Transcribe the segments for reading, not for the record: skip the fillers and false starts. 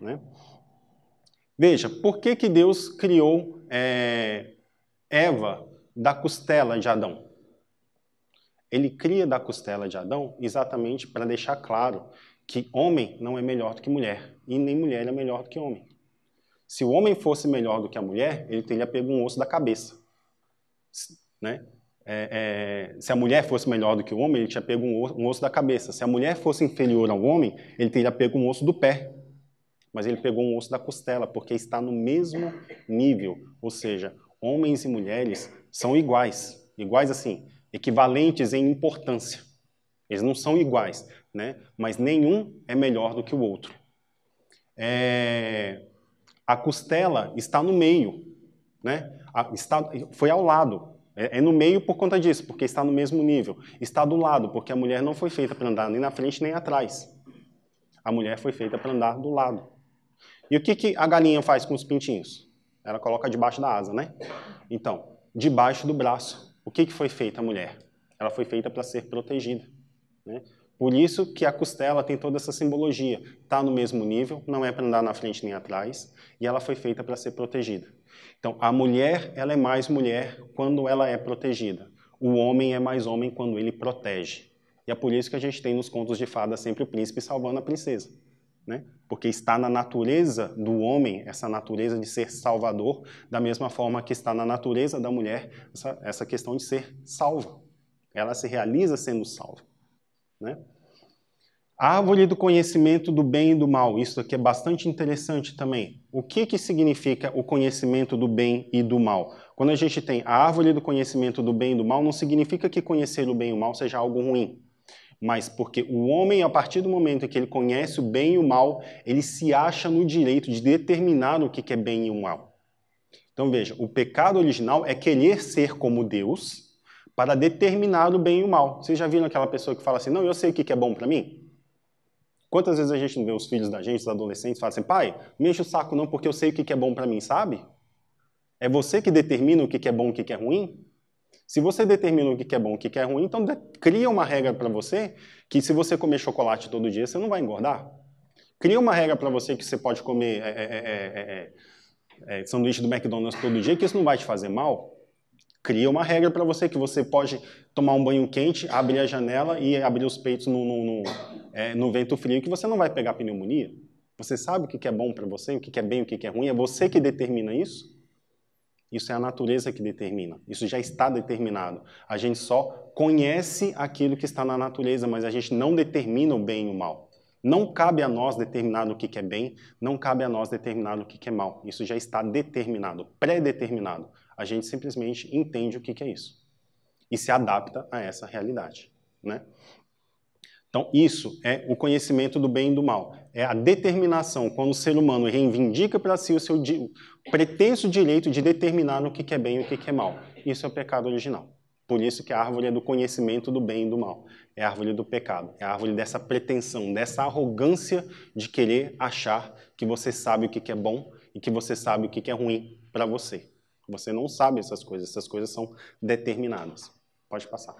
né? Veja, por que que Deus criou Eva da costela de Adão? Ele cria da costela de Adão exatamente para deixar claro que homem não é melhor do que mulher, e nem mulher é melhor do que homem. Se o homem fosse melhor do que a mulher, ele teria pego um osso da cabeça, né? Se a mulher fosse melhor do que o homem, ele tinha pego um osso da cabeça. Se a mulher fosse inferior ao homem, ele teria pego um osso do pé. Mas ele pegou um osso da costela, porque está no mesmo nível. Ou seja, homens e mulheres são iguais. Iguais assim, equivalentes em importância. Eles não são iguais, né? Mas nenhum é melhor do que o outro. A costela está no meio, né? Foi ao lado. É no meio por conta disso, porque está no mesmo nível. Está do lado, porque a mulher não foi feita para andar nem na frente nem atrás. A mulher foi feita para andar do lado. E o que a galinha faz com os pintinhos? Ela coloca debaixo da asa, né? Então, debaixo do braço. O que foi feita a mulher? Ela foi feita para ser protegida, né? Por isso que a costela tem toda essa simbologia. Está no mesmo nível, não é para andar na frente nem atrás, e ela foi feita para ser protegida. Então, a mulher, ela é mais mulher quando ela é protegida. O homem é mais homem quando ele protege. E é por isso que a gente tem nos contos de fada sempre o príncipe salvando a princesa, né? Porque está na natureza do homem, essa natureza de ser salvador, da mesma forma que está na natureza da mulher, essa questão de ser salva. Ela se realiza sendo salva, né? A árvore do conhecimento do bem e do mal, isso aqui é bastante interessante também. O que significa o conhecimento do bem e do mal? Quando a gente tem a árvore do conhecimento do bem e do mal, não significa que conhecer o bem e o mal seja algo ruim. Mas porque o homem, a partir do momento em que ele conhece o bem e o mal, ele se acha no direito de determinar o que é bem e o mal. Então veja, o pecado original é querer ser como Deus para determinar o bem e o mal. Vocês já viram aquela pessoa que fala assim, não, eu sei o que é bom para mim? Quantas vezes a gente não vê os filhos da gente, os adolescentes, falam assim, pai, não me enche o saco não porque eu sei o que é bom para mim, sabe? É você que determina o que é bom e o que é ruim? Se você determina o que é bom e o que é ruim, então cria uma regra para você que se você comer chocolate todo dia, você não vai engordar. Cria uma regra para você que você pode comer sanduíche do McDonald's todo dia, que isso não vai te fazer mal. Cria uma regra para você que você pode tomar um banho quente, abrir a janela e abrir os peitos no vento frio, que você não vai pegar pneumonia. Você sabe o que é bom para você, o que é bem, o que é ruim, é você que determina isso. Isso é a natureza que determina. Isso já está determinado. A gente só conhece aquilo que está na natureza, mas a gente não determina o bem e o mal. Não cabe a nós determinar o que é bem, não cabe a nós determinar o que é mal. Isso já está determinado, pré-determinado. A gente simplesmente entende o que é isso. E se adapta a essa realidade, né? Então, isso é o conhecimento do bem e do mal. É a determinação, quando o ser humano reivindica para si o seu pretenso direito de determinar o que é bem e o que é mal. Isso é o pecado original. Por isso que a árvore é do conhecimento do bem e do mal. É a árvore do pecado. É a árvore dessa pretensão, dessa arrogância de querer achar que você sabe o que é bom e que você sabe o que é ruim para você. Você não sabe essas coisas são determinadas. Pode passar.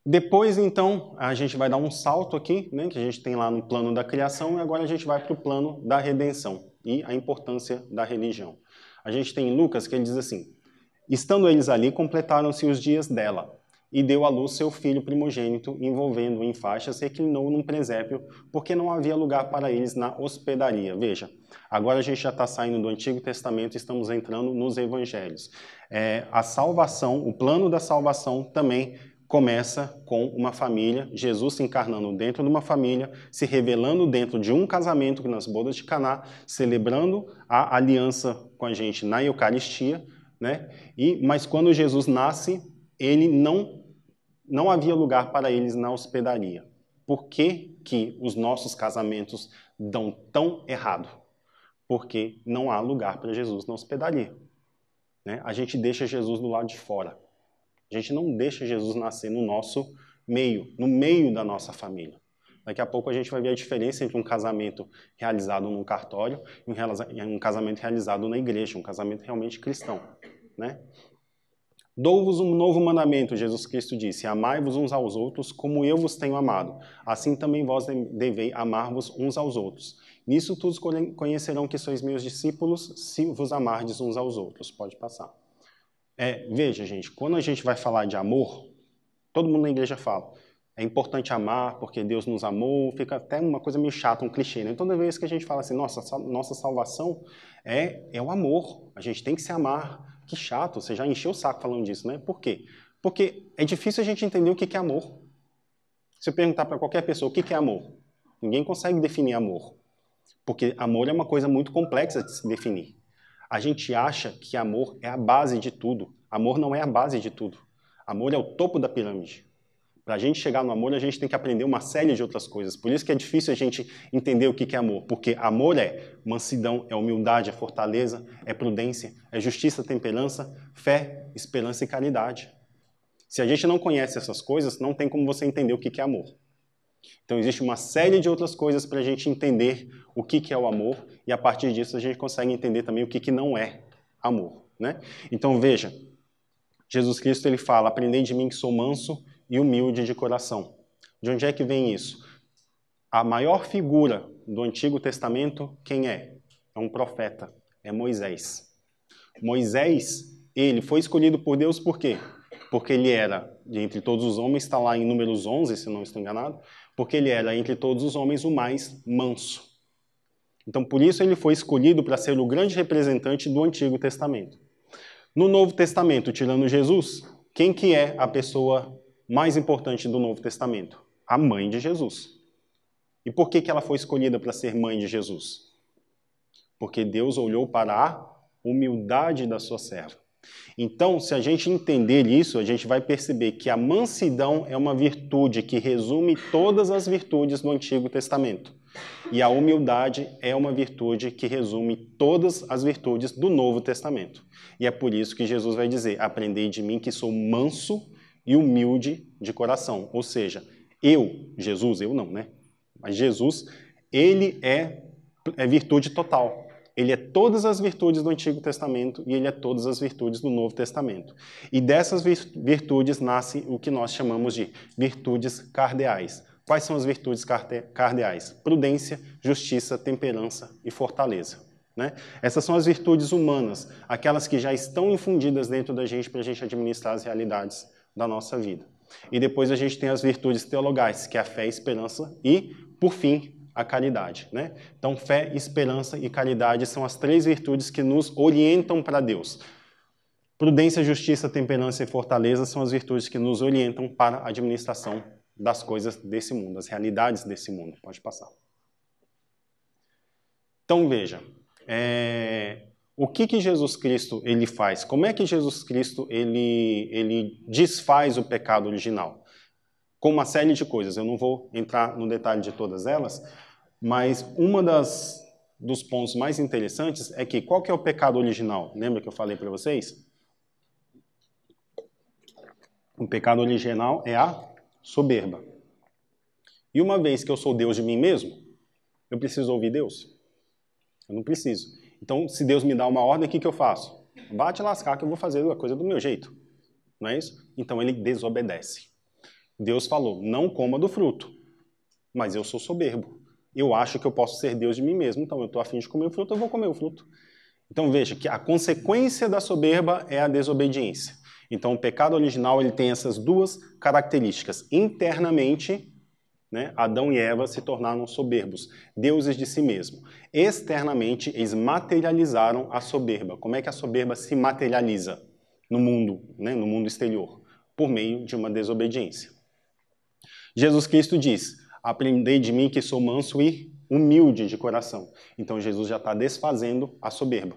Depois, então, a gente vai dar um salto aqui, né, que a gente tem lá no plano da criação, e agora a gente vai para o plano da redenção e a importância da religião. A gente tem em Lucas que ele diz assim, estando eles ali, completaram-se os dias dela, e deu à luz seu filho primogênito, envolvendo-o em faixas, reclinou num presépio, porque não havia lugar para eles na hospedaria. Veja, agora a gente já está saindo do Antigo Testamento e estamos entrando nos Evangelhos. A salvação, o plano da salvação também começa com uma família, Jesus se encarnando dentro de uma família, se revelando dentro de um casamento nas bodas de Caná, celebrando a aliança com a gente na Eucaristia, né? Mas quando Jesus nasce, ele não havia lugar para eles na hospedaria. Por que os nossos casamentos dão tão errado? Porque não há lugar para Jesus na hospedaria, né? A gente deixa Jesus do lado de fora. A gente não deixa Jesus nascer no nosso meio, no meio da nossa família. Daqui a pouco a gente vai ver a diferença entre um casamento realizado num cartório e um casamento realizado na igreja, um casamento realmente cristão, né? Dou-vos um novo mandamento, Jesus Cristo disse, amai-vos uns aos outros como eu vos tenho amado. Assim também vós deveis amar-vos uns aos outros. Nisso todos conhecerão que sois meus discípulos, se vos amardes uns aos outros. Pode passar. Veja, gente, quando a gente vai falar de amor, todo mundo na igreja fala, é importante amar porque Deus nos amou, fica até uma coisa meio chata, um clichê, né? Toda vez que a gente fala assim, nossa salvação é o amor, a gente tem que se amar. Que chato, você já encheu o saco falando disso, né? Por quê? Porque é difícil a gente entender o que é amor. Se eu perguntar para qualquer pessoa o que é amor, ninguém consegue definir amor. Porque amor é uma coisa muito complexa de se definir. A gente acha que amor é a base de tudo. Amor não é a base de tudo. Amor é o topo da pirâmide. Para a gente chegar no amor, a gente tem que aprender uma série de outras coisas. Por isso que é difícil a gente entender o que é amor. Porque amor é mansidão, é humildade, é fortaleza, é prudência, é justiça, temperança, fé, esperança e caridade. Se a gente não conhece essas coisas, não tem como você entender o que é amor. Então existe uma série de outras coisas para a gente entender o que é o amor. E a partir disso a gente consegue entender também o que não é amor, né? Então veja, Jesus Cristo ele fala, aprendei de mim que sou manso e humilde de coração. De onde é que vem isso? A maior figura do Antigo Testamento, quem é? É um profeta, é Moisés. Moisés, ele foi escolhido por Deus por quê? Porque ele era, entre todos os homens, está lá em Números 11, se não estou enganado, porque ele era, entre todos os homens, o mais manso. Então, por isso ele foi escolhido para ser o grande representante do Antigo Testamento. No Novo Testamento, tirando Jesus, quem que é a pessoa mais importante do Novo Testamento? A mãe de Jesus. E por que ela foi escolhida para ser mãe de Jesus? Porque Deus olhou para a humildade da sua serva. Então, se a gente entender isso, a gente vai perceber que a mansidão é uma virtude que resume todas as virtudes do Antigo Testamento. E a humildade é uma virtude que resume todas as virtudes do Novo Testamento. E é por isso que Jesus vai dizer, aprendei de mim que sou manso e humilde de coração. Ou seja, Jesus, eu não, né? Mas Jesus, ele é virtude total. Ele é todas as virtudes do Antigo Testamento e ele é todas as virtudes do Novo Testamento. E dessas virtudes nasce o que nós chamamos de virtudes cardeais. Quais são as virtudes cardeais? Prudência, justiça, temperança e fortaleza. Né? Essas são as virtudes humanas, aquelas que já estão infundidas dentro da gente para a gente administrar as realidades da nossa vida. E depois a gente tem as virtudes teologais, que é a fé, a esperança e, por fim, a caridade. Né? Então, fé, esperança e caridade são as três virtudes que nos orientam para Deus. Prudência, justiça, temperança e fortaleza são as virtudes que nos orientam para a administração das coisas desse mundo, das realidades desse mundo. Pode passar. Então, veja, o que Jesus Cristo ele faz? Como é que Jesus Cristo ele desfaz o pecado original? Com uma série de coisas. Eu não vou entrar no detalhe de todas elas, mas uma dos pontos mais interessantes é que qual que é o pecado original? Lembra que eu falei para vocês? O pecado original é a soberba. E uma vez que eu sou Deus de mim mesmo, eu preciso ouvir Deus? Eu não preciso. Então, se Deus me dá uma ordem, o que eu faço? Bate lascar que eu vou fazer a coisa do meu jeito. Não é isso? Então ele desobedece. Deus falou, não coma do fruto. Mas eu sou soberbo. Eu acho que eu posso ser Deus de mim mesmo, então eu estou a fim de comer o fruto, eu vou comer o fruto. Então veja que a consequência da soberba é a desobediência. Então o pecado original ele tem essas duas características. Internamente, né, Adão e Eva se tornaram soberbos, deuses de si mesmo. Externamente, eles materializaram a soberba. Como é que a soberba se materializa no mundo, né, no mundo exterior? Por meio de uma desobediência. Jesus Cristo diz, aprendei de mim que sou manso e humilde de coração. Então Jesus já está desfazendo a soberba.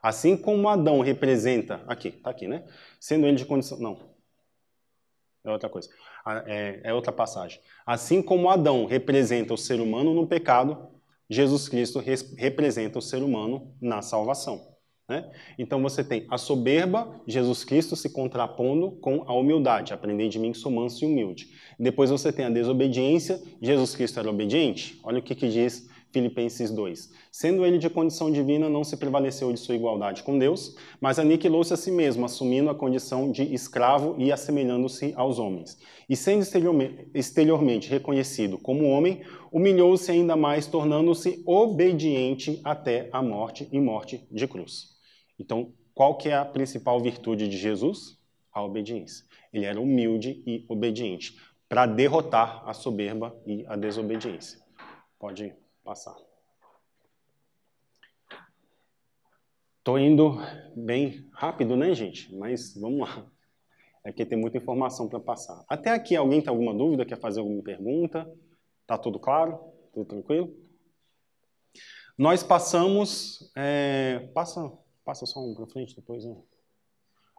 Assim como Adão representa, está aqui, né? Sendo ele de condição, não, é outra coisa, é outra passagem. Assim como Adão representa o ser humano no pecado, Jesus Cristo representa o ser humano na salvação. Né? Então você tem a soberba, Jesus Cristo se contrapondo com a humildade. Aprendei de mim que sou manso e humilde. Depois você tem a desobediência, Jesus Cristo era obediente. Olha o que diz Filipenses 2. Sendo ele de condição divina, não se prevaleceu de sua igualdade com Deus, mas aniquilou-se a si mesmo, assumindo a condição de escravo e assemelhando-se aos homens. E sendo exteriormente reconhecido como homem, humilhou-se ainda mais, tornando-se obediente até a morte e morte de cruz. Então, qual que é a principal virtude de Jesus? A obediência. Ele era humilde e obediente, para derrotar a soberba e a desobediência. Pode passar. Estou indo bem rápido, né, gente? Mas vamos lá. É porque tem muita informação para passar. Até aqui, alguém tem alguma dúvida? Quer fazer alguma pergunta? Tá tudo claro? Tudo tranquilo? Nós passamos... Passa só um para frente depois, né?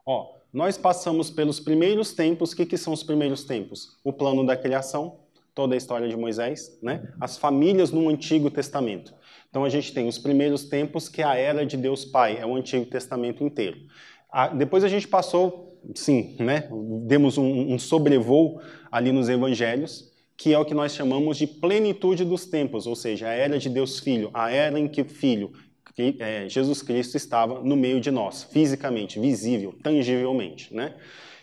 Ó, nós passamos pelos primeiros tempos. O que são os primeiros tempos? O plano da criação, toda a história de Moisés, né? As famílias no Antigo Testamento. Então a gente tem os primeiros tempos, que é a era de Deus Pai, é o Antigo Testamento inteiro. Depois a gente passou, sim, né? Demos um sobrevoo ali nos Evangelhos, que é o que nós chamamos de plenitude dos tempos, ou seja, a era de Deus Filho, a era em que o Filho, Jesus Cristo, estava no meio de nós, fisicamente, visível, tangivelmente, né?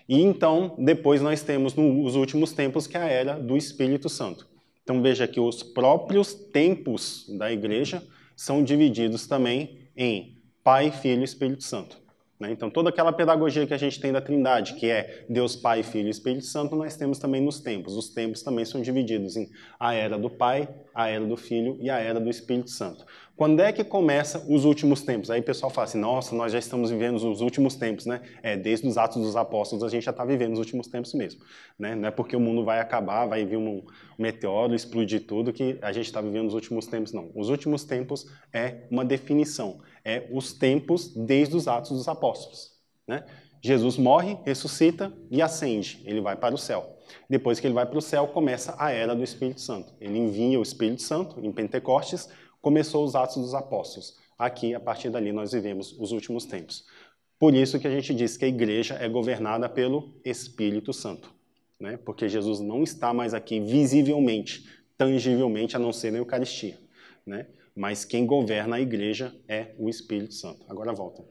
E então, depois nós temos nos últimos tempos, que é a era do Espírito Santo. Então veja que os próprios tempos da igreja são divididos também em Pai, Filho e Espírito Santo. Então toda aquela pedagogia que a gente tem da Trindade, que é Deus Pai, Filho e Espírito Santo, nós temos também nos tempos. Os tempos também são divididos em a era do Pai, a era do Filho e a era do Espírito Santo. Quando é que começa os últimos tempos? Aí o pessoal fala assim, nossa, nós já estamos vivendo os últimos tempos, né? Desde os Atos dos Apóstolos a gente já está vivendo os últimos tempos mesmo, né? Não é porque o mundo vai acabar, vai vir um meteoro, explodir tudo, que a gente está vivendo os últimos tempos, não. Os últimos tempos é uma definição, é os tempos desde os Atos dos Apóstolos, né? Jesus morre, ressuscita e ascende, ele vai para o céu. Depois que ele vai para o céu, começa a era do Espírito Santo. Ele envia o Espírito Santo em Pentecostes, começou os Atos dos Apóstolos. Aqui, a partir dali, nós vivemos os últimos tempos. Por isso que a gente diz que a igreja é governada pelo Espírito Santo, né? Porque Jesus não está mais aqui visivelmente, tangivelmente, a não ser na Eucaristia, né? Mas quem governa a igreja é o Espírito Santo. Agora volta.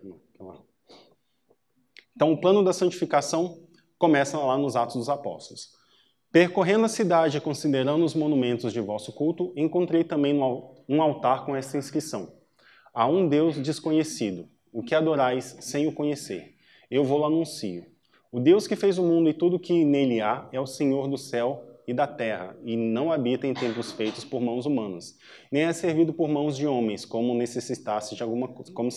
Então, o plano da santificação começa lá nos Atos dos Apóstolos. Percorrendo a cidade e considerando os monumentos de vosso culto, encontrei também um altar com esta inscrição: a um Deus desconhecido, o que adorais sem o conhecer. Eu vou-lo anuncio. O Deus que fez o mundo e tudo que nele há é o Senhor do céu e da terra, e não habita em templos feitos por mãos humanas, nem é servido por mãos de homens, como se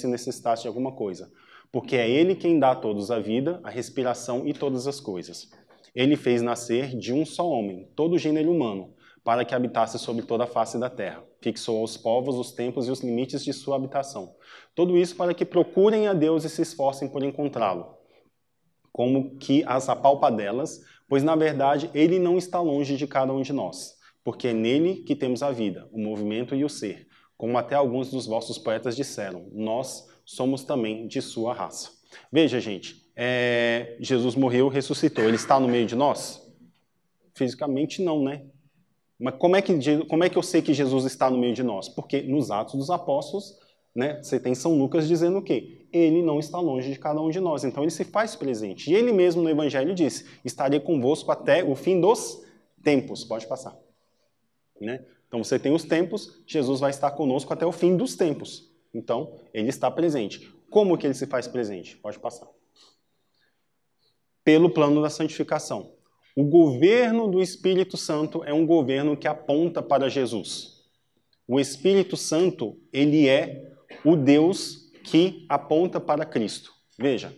necessitasse de alguma coisa, porque é Ele quem dá a todos a vida, a respiração e todas as coisas. Ele fez nascer de um só homem, todo o gênero humano, para que habitasse sobre toda a face da terra. Fixou aos povos os tempos e os limites de sua habitação. Tudo isso para que procurem a Deus e se esforcem por encontrá-lo, como que as apalpadelas, pois na verdade Ele não está longe de cada um de nós, porque é nele que temos a vida, o movimento e o ser, como até alguns dos vossos poetas disseram, nós somos também de sua raça. Veja, gente, Jesus morreu, ressuscitou, Ele está no meio de nós? Fisicamente não, né? Mas como é que eu sei que Jesus está no meio de nós? Porque nos Atos dos Apóstolos, né, você tem São Lucas dizendo o quê? Ele não está longe de cada um de nós, então ele se faz presente. E ele mesmo no Evangelho disse, estarei convosco até o fim dos tempos. Pode passar. Né? Então você tem os tempos, Jesus vai estar conosco até o fim dos tempos. Então, ele está presente. Como que ele se faz presente? Pode passar. Pelo plano da santificação. O governo do Espírito Santo é um governo que aponta para Jesus. O Espírito Santo, ele é o Deus que aponta para Cristo. Veja,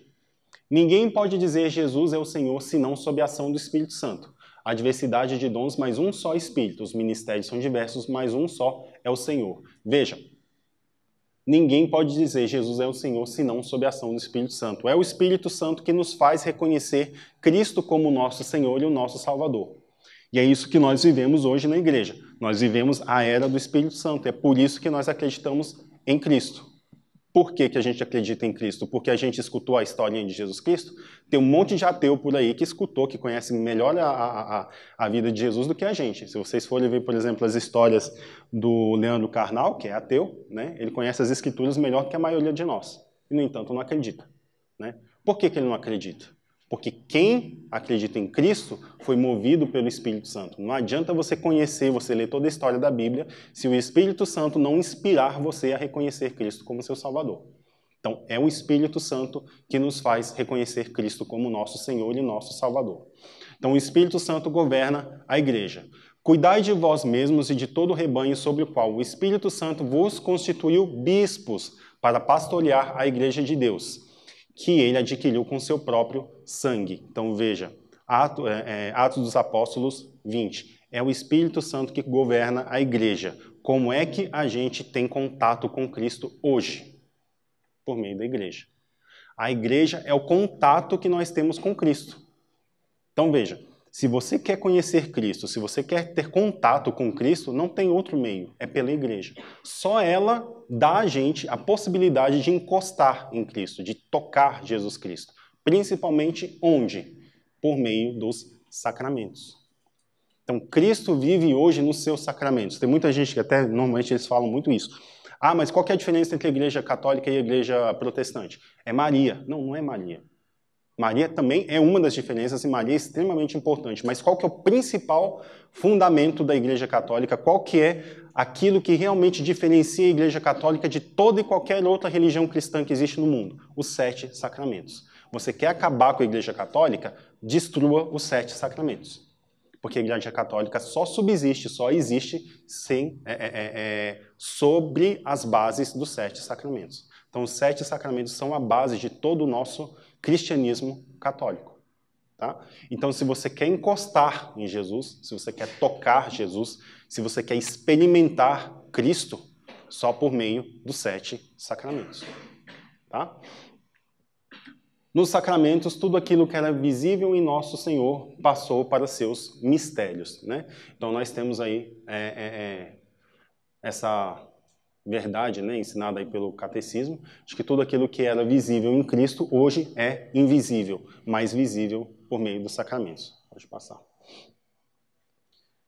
ninguém pode dizer Jesus é o Senhor senão sob a ação do Espírito Santo. A diversidade de dons, mas um só Espírito. Os ministérios são diversos, mas um só é o Senhor. Veja, ninguém pode dizer Jesus é o Senhor senão sob a ação do Espírito Santo. É o Espírito Santo que nos faz reconhecer Cristo como o nosso Senhor e o nosso Salvador. E é isso que nós vivemos hoje na igreja. Nós vivemos a era do Espírito Santo. É por isso que nós acreditamos em Cristo. Por que que a gente acredita em Cristo? Porque a gente escutou a historinha de Jesus Cristo? Tem um monte de ateu por aí que escutou, que conhece melhor a vida de Jesus do que a gente. Se vocês forem ver, por exemplo, as histórias do Leandro Carnal, que é ateu, né? Ele conhece as escrituras melhor que a maioria de nós. E, no entanto, não acredita. Né? Por que que ele não acredita? Porque quem acredita em Cristo foi movido pelo Espírito Santo. Não adianta você conhecer, você ler toda a história da Bíblia, se o Espírito Santo não inspirar você a reconhecer Cristo como seu Salvador. Então, é o Espírito Santo que nos faz reconhecer Cristo como nosso Senhor e nosso Salvador. Então, o Espírito Santo governa a igreja. Cuidai de vós mesmos e de todo o rebanho sobre o qual o Espírito Santo vos constituiu bispos para pastorear a igreja de Deus, que ele adquiriu com seu próprio sangue. Então veja, Atos dos Apóstolos 20. É o Espírito Santo que governa a igreja. Como é que a gente tem contato com Cristo hoje? Por meio da igreja. A igreja é o contato que nós temos com Cristo. Então veja, se você quer conhecer Cristo, se você quer ter contato com Cristo, não tem outro meio, é pela igreja. Só ela dá a gente a possibilidade de encostar em Cristo, de tocar Jesus Cristo. Principalmente onde? Por meio dos sacramentos. Então, Cristo vive hoje nos seus sacramentos. Tem muita gente que até, normalmente, eles falam muito isso. Ah, mas qual que é a diferença entre a igreja católica e a igreja protestante? É Maria. Não, não é Maria. Maria também é uma das diferenças e Maria é extremamente importante. Mas qual que é o principal fundamento da Igreja Católica? Qual que é aquilo que realmente diferencia a Igreja Católica de toda e qualquer outra religião cristã que existe no mundo? Os 7 sacramentos. Você quer acabar com a Igreja Católica? Destrua os 7 sacramentos. Porque a Igreja Católica só subsiste, só existe sobre as bases dos 7 sacramentos. Então, os 7 sacramentos são a base de todo o nosso cristianismo católico. Tá? Então, se você quer encostar em Jesus, se você quer tocar Jesus, se você quer experimentar Cristo, só por meio dos 7 sacramentos. Tá? Nos sacramentos, tudo aquilo que era visível em nosso Senhor passou para seus mistérios. Né? Então, nós temos aí essa verdade, né, ensinada aí pelo catecismo, de que tudo aquilo que era visível em Cristo hoje é invisível, mas visível por meio dos sacramentos. Pode passar.